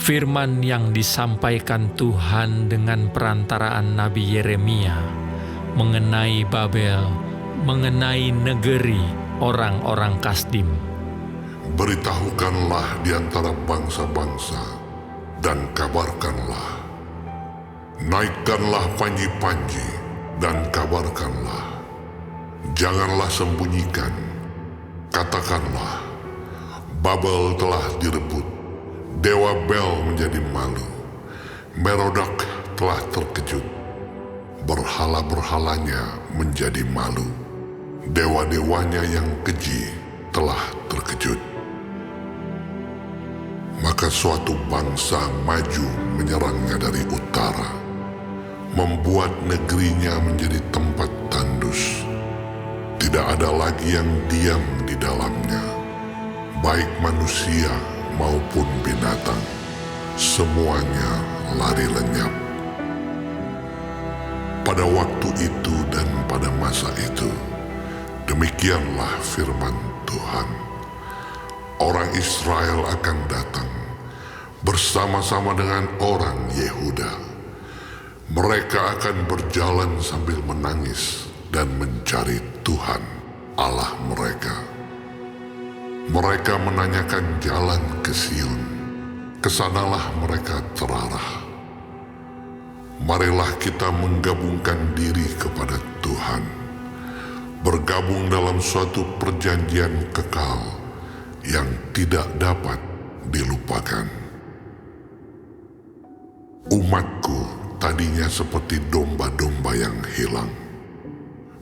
Firman yang disampaikan Tuhan dengan perantaraan Nabi Yeremia mengenai Babel, mengenai negeri orang-orang Kasdim. Beritahukanlah di antara bangsa-bangsa dan kabarkanlah. Naikkanlah panji-panji dan kabarkanlah. Janganlah sembunyikan. Katakanlah, Babel telah direbut. Dewa Bel menjadi malu. Merodak telah terkejut. Berhala-berhalanya menjadi malu. Dewa-dewanya yang keji telah terkejut. Maka suatu bangsa maju menyerangnya dari utara, membuat negerinya menjadi tempat tandus. Tidak ada lagi yang diam di dalamnya, baik manusia maupun binatang, semuanya lari lenyap. Pada waktu itu dan pada masa itu, demikianlah firman Tuhan. Orang Israel akan datang bersama-sama dengan orang Yehuda. Mereka akan berjalan sambil menangis dan mencari Tuhan Allah mereka. Mereka menanyakan jalan ke Sion, kesanalah mereka terarah. Marilah kita menggabungkan diri kepada Tuhan, bergabung dalam suatu perjanjian kekal yang tidak dapat dilupakan. Umatku tadinya seperti domba-domba yang hilang.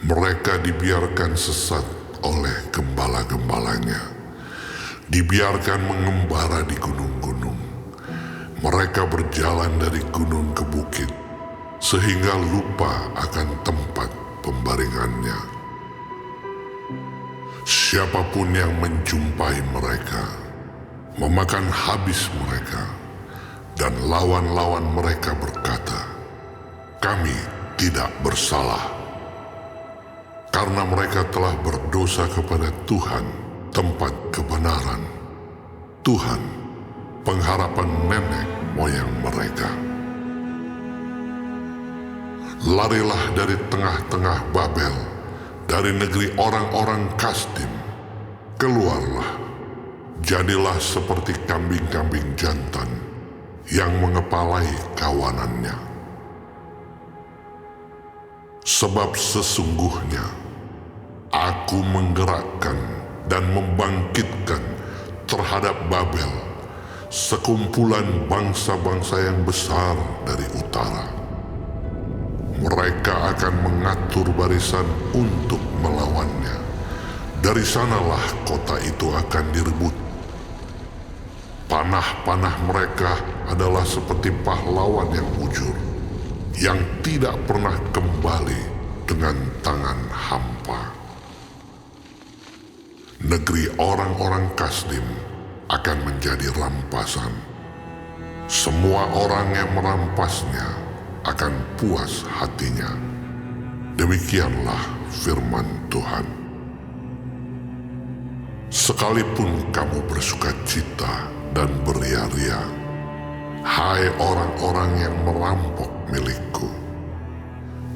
Mereka dibiarkan sesat oleh gembala-gembalanya. Dibiarkan mengembara di gunung-gunung. Mereka berjalan dari gunung ke bukit, sehingga lupa akan tempat pembaringannya. Siapapun yang menjumpai mereka, memakan habis mereka, dan lawan-lawan mereka berkata, "Kami tidak bersalah." Karena mereka telah berdosa kepada Tuhan, tempat kebenaran, Tuhan, pengharapan nenek moyang mereka. Larilah dari tengah-tengah Babel, dari negeri orang-orang Kasdim. Keluarlah, jadilah seperti kambing-kambing jantan yang mengepalai kawanannya. Sebab sesungguhnya aku menggerakkan dan membangkitkan terhadap Babel sekumpulan bangsa-bangsa yang besar dari utara. Mereka akan mengatur barisan untuk melawannya. Dari sanalah kota itu akan direbut. Panah-panah mereka adalah seperti pahlawan yang bujur, yang tidak pernah kembali dengan tangan hampa. Negeri orang-orang Kasdim akan menjadi rampasan. Semua orang yang merampasnya akan puas hatinya. Demikianlah firman Tuhan. Sekalipun kamu bersukacita dan beria-ria, hai orang-orang yang merampok milikku,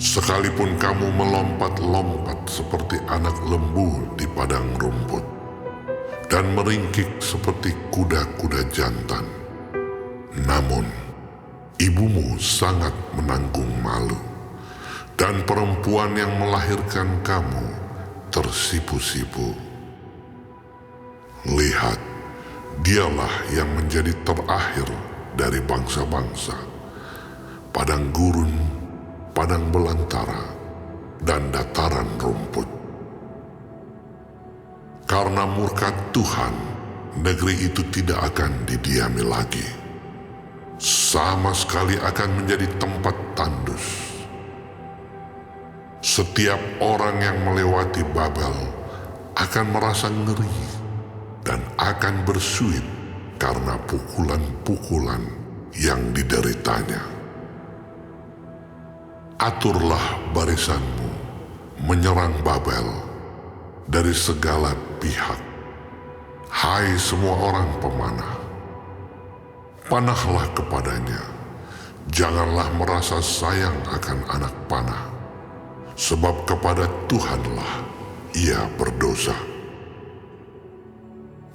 sekalipun kamu melompat-lompat seperti anak lembu di padang rumput, dan meringkik seperti kuda-kuda jantan, namun ibumu sangat menanggung malu, dan perempuan yang melahirkan kamu tersipu-sipu. Lihat, dialah yang menjadi terakhir dari bangsa-bangsa, padang gurun, padang belantara, dan dataran rumput. Karena murka Tuhan, negeri itu tidak akan didiami lagi. Sama sekali akan menjadi tempat tandus. Setiap orang yang melewati Babel akan merasa ngeri dan akan bersuit karena pukulan-pukulan yang dideritanya. Aturlah barisanmu menyerang Babel dari segala pihak, hai semua orang pemanah. Panahlah kepadanya, janganlah merasa sayang akan anak panah, sebab kepada Tuhanlah ia berdosa.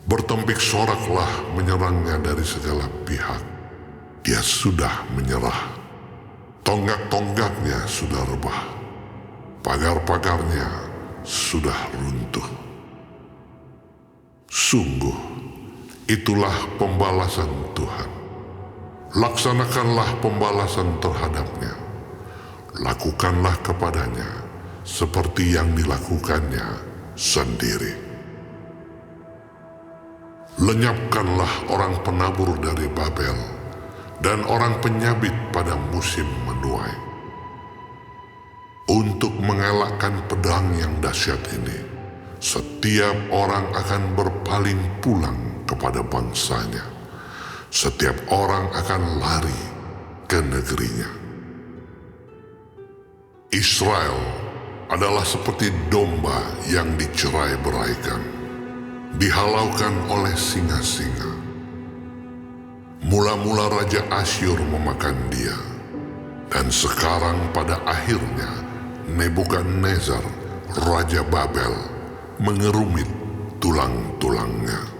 Bertempik soraklah menyerangnya dari segala pihak. Dia sudah menyerah. Tonggak-tonggaknya sudah rebah. Pagar-pagarnya sudah runtuh. Sungguh, itulah pembalasan Tuhan. Laksanakanlah pembalasan terhadapnya. Lakukanlah kepadanya seperti yang dilakukannya sendiri. Lenyapkanlah orang penabur dari Babel dan orang penyabit pada musim menuai. Untuk mengelakkan pedang yang dahsyat ini, setiap orang akan berpaling pulang kepada bangsanya. Setiap orang akan lari ke negerinya. Israel adalah seperti domba yang dicerai-beraikan, dihalaukan oleh singa-singa. Mula-mula Raja Asyur memakan dia, dan sekarang pada akhirnya Nebukadnezar, Raja Babel, mengerumit tulang-tulangnya.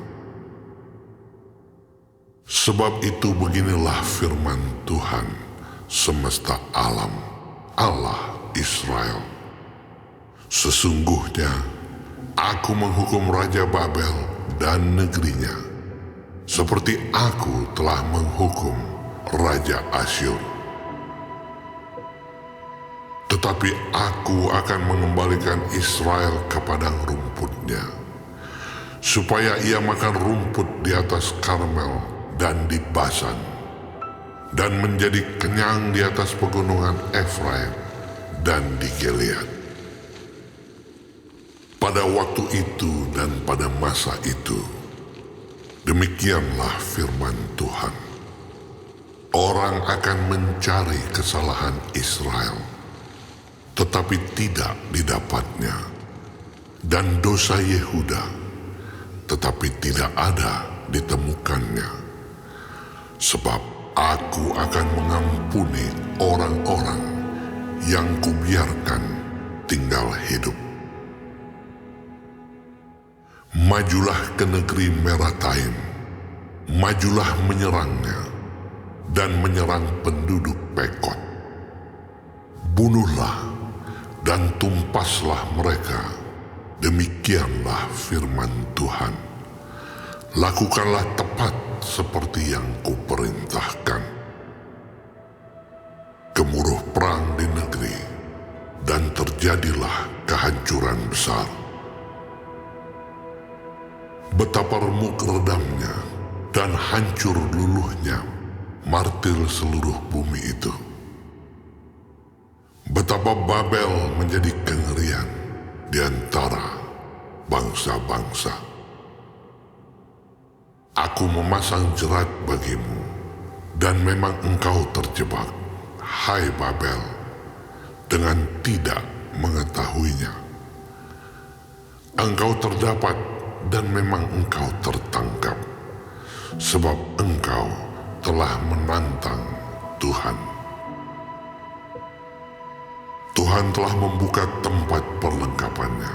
Sebab itu beginilah firman Tuhan semesta alam, Allah Israel. Sesungguhnya Aku menghukum Raja Babel dan negerinya, seperti aku telah menghukum Raja Asyur. Tetapi aku akan mengembalikan Israel ke padang rumputnya, supaya ia makan rumput di atas Karmel dan di Basan, dan menjadi kenyang di atas pegunungan Efraim dan di Gilead. Pada waktu itu dan pada masa itu, demikianlah firman Tuhan. Orang akan mencari kesalahan Israel, tetapi tidak didapatnya, dan dosa Yehuda, tetapi tidak ada ditemukannya. Sebab aku akan mengampuni orang-orang yang kubiarkan tinggal hidup. Majulah ke negeri Merataim, majulah menyerangnya, dan menyerang penduduk Pekod. Bunuhlah dan tumpaslah mereka, demikianlah firman Tuhan. Lakukanlah tepat seperti yang kuperintahkan. Gemuruh perang di negeri, dan terjadilah kehancuran besar. Betapa remuk redamnya dan hancur luluhnya martir seluruh bumi itu. Betapa Babel menjadi kengerian di antara bangsa-bangsa. Aku memasang jerat bagimu, dan memang engkau terjebak, hai Babel, dengan tidak mengetahuinya. Engkau terdapat dan memang engkau tertangkap, sebab engkau telah menantang Tuhan. Tuhan telah membuka tempat perlengkapannya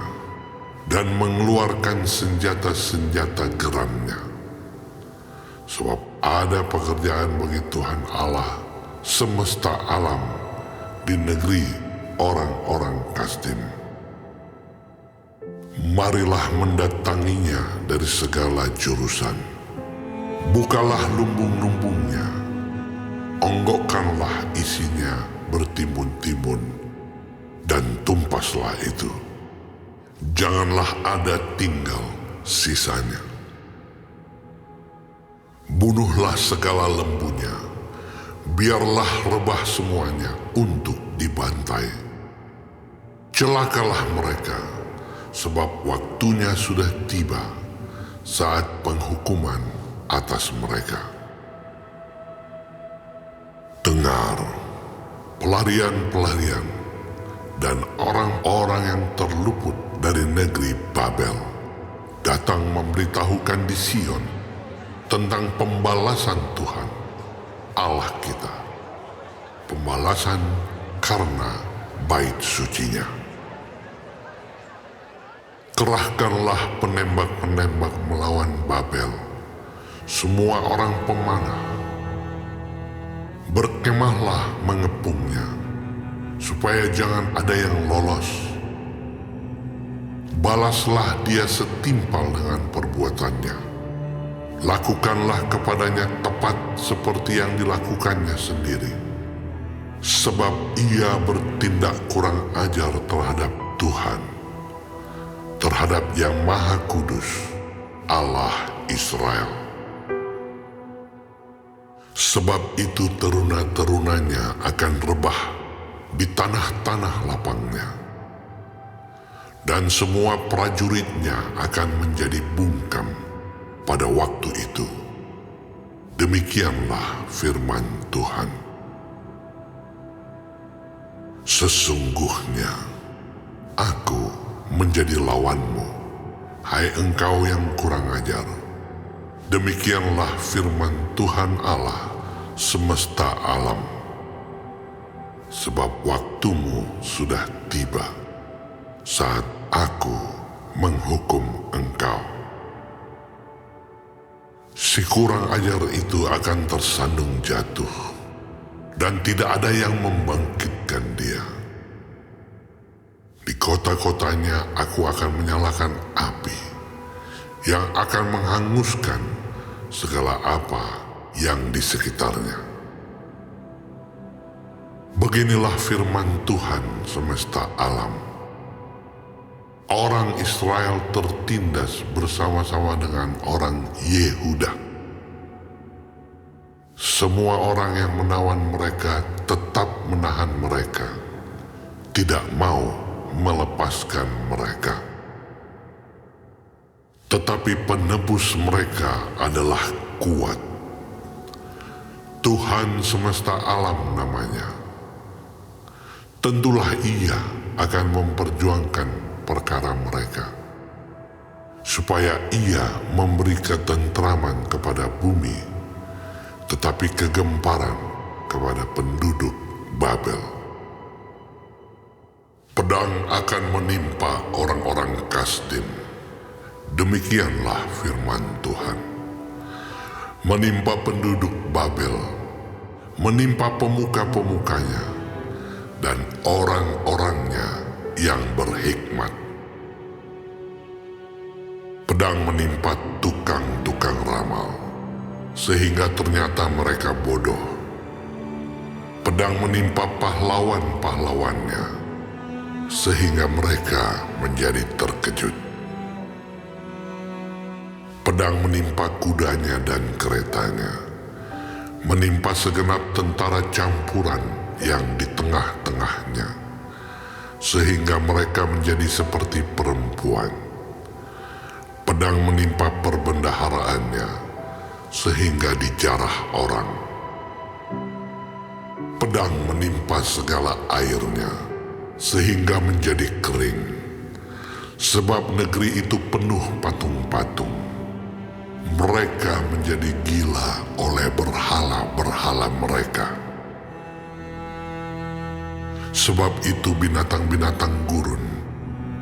dan mengeluarkan senjata-senjata geramnya. Sebab ada pekerjaan bagi Tuhan Allah semesta alam di negeri orang-orang Kasdim. Marilah mendatanginya dari segala jurusan. Bukalah lumbung-lumbungnya, onggokkanlah isinya bertimbun-timbun, dan tumpaslah itu. Janganlah ada tinggal sisanya. Bunuhlah segala lembunya, biarlah rebah semuanya untuk dibantai. Celakalah mereka, sebab waktunya sudah tiba, saat penghukuman atas mereka. Dengar, pelarian-pelarian dan orang-orang yang terluput dari negeri Babel datang memberitahukan di Sion tentang pembalasan Tuhan Allah kita. Pembalasan karena bait sucinya. Kerahkanlah penembak-penembak melawan Babel, semua orang pemanah. Berkemahlah mengepungnya, supaya jangan ada yang lolos. Balaslah dia setimpal dengan perbuatannya. Lakukanlah kepadanya tepat seperti yang dilakukannya sendiri. Sebab ia bertindak kurang ajar terhadap Tuhan, terhadap Yang Maha Kudus, Allah Israel. Sebab itu teruna-terunanya akan rebah di tanah-tanah lapangnya, dan semua prajuritnya akan menjadi bungkam pada waktu itu. Demikianlah firman Tuhan. Sesungguhnya aku menjadi lawanmu, hai engkau yang kurang ajar. Demikianlah firman Tuhan Allah semesta alam. Sebab waktumu sudah tiba, saat aku menghukum engkau. Si kurang ajar itu akan tersandung jatuh, dan tidak ada yang membangkitkan dia. Di kota-kotanya aku akan menyalakan api, yang akan menghanguskan segala apa yang di sekitarnya. Beginilah firman Tuhan semesta alam. Orang Israel tertindas bersama-sama dengan orang Yehuda. Semua orang yang menawan mereka tetap menahan mereka, tidak mau melepaskan mereka. Tetapi penebus mereka adalah kuat. Tuhan semesta alam namanya. Tentulah ia akan memperjuangkan perkara mereka, supaya ia memberi ketentraman kepada bumi, tetapi kegemparan kepada penduduk Babel. Pedang akan menimpa orang-orang Kasdim. Demikianlah firman Tuhan. Menimpa penduduk Babel, menimpa pemuka-pemukanya, dan orang-orangnya yang berhikmat. Pedang menimpa tukang-tukang ramal, sehingga ternyata mereka bodoh. Pedang menimpa pahlawan-pahlawannya, sehingga mereka menjadi terkejut. Pedang menimpa kudanya dan keretanya, menimpa segenap tentara campuran yang di tengah-tengahnya, sehingga mereka menjadi seperti perempuan. Pedang menimpa perbendaharaannya, sehingga dijarah orang. Pedang menimpa segala airnya, sehingga menjadi kering. Sebab negeri itu penuh patung-patung. Mereka menjadi gila oleh berhala-berhala mereka. Sebab itu binatang-binatang gurun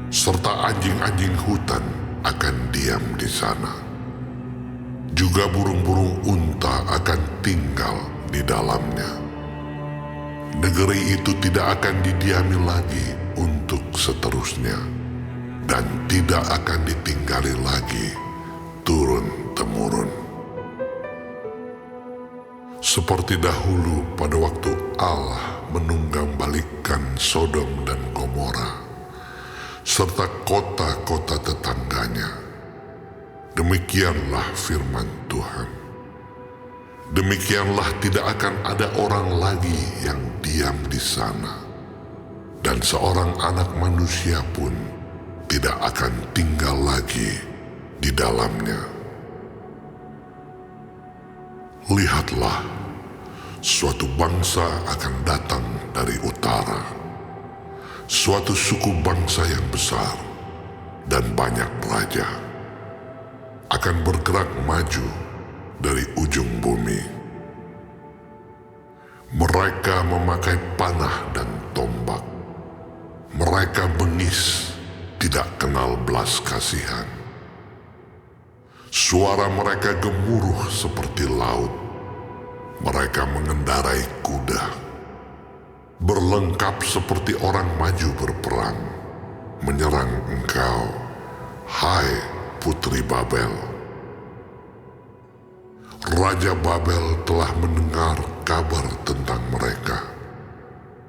serta anjing-anjing hutan akan diam di sana. Juga burung-burung unta akan tinggal di dalamnya. Negeri itu tidak akan didiami lagi untuk seterusnya, dan tidak akan ditinggali lagi turun-temurun. Seperti dahulu pada waktu Allah menunggang-balikkan Sodom dan Gomora, serta kota-kota tetangganya. Demikianlah firman Tuhan. Demikianlah tidak akan ada orang lagi yang diam di sana, dan seorang anak manusia pun tidak akan tinggal lagi di dalamnya. Lihatlah, suatu bangsa akan datang dari utara, suatu suku bangsa yang besar dan banyak raja, akan bergerak maju dari ujung bumi. Mereka memakai panah dan tombak. Mereka bengis, tidak kenal belas kasihan. Suara mereka gemuruh seperti laut. Mereka mengendarai kuda, berlengkap seperti orang maju berperang, menyerang engkau, hai Putri Babel. Raja Babel telah mendengar kabar tentang mereka.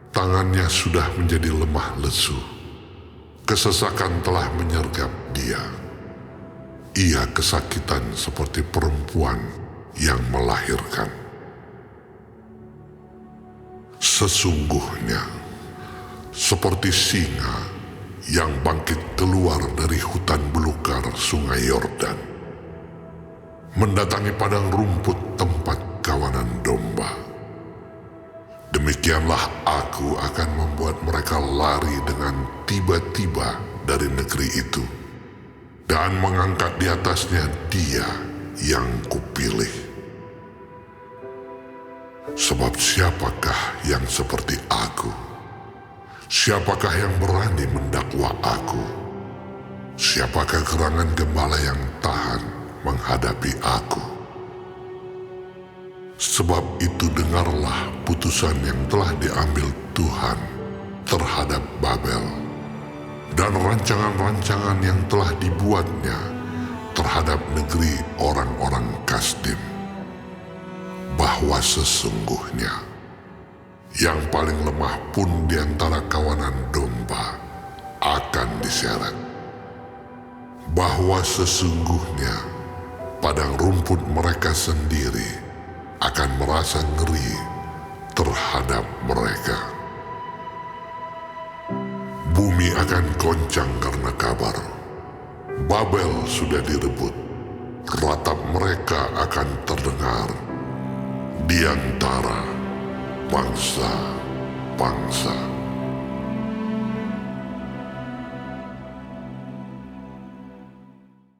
Tangannya sudah menjadi lemah lesu. Kesesakan telah menyergap dia. Ia kesakitan seperti perempuan yang melahirkan. Sesungguhnya, seperti singa yang bangkit keluar dari hutan belukar sungai Yordan, mendatangi padang rumput tempat kawanan domba. Demikianlah aku akan membuat mereka lari dengan tiba-tiba dari negeri itu, dan mengangkat di atasnya dia yang kupilih. Sebab siapakah yang seperti aku? Siapakah yang berani mendakwa aku? Siapakah gerangan gembala yang tahan menghadapi aku? Sebab itu dengarlah putusan yang telah diambil Tuhan terhadap Babel, dan rancangan-rancangan yang telah dibuatnya terhadap negeri orang-orang Kasdim, bahwa sesungguhnya yang paling lemah pun di antara kawanan domba akan diseret. Bahwa sesungguhnya padang rumput mereka sendiri akan merasa ngeri terhadap mereka. Bumi akan goncang karena kabar. Babel sudah direbut. Ratap mereka akan terdengar di antara bangsa-bangsa.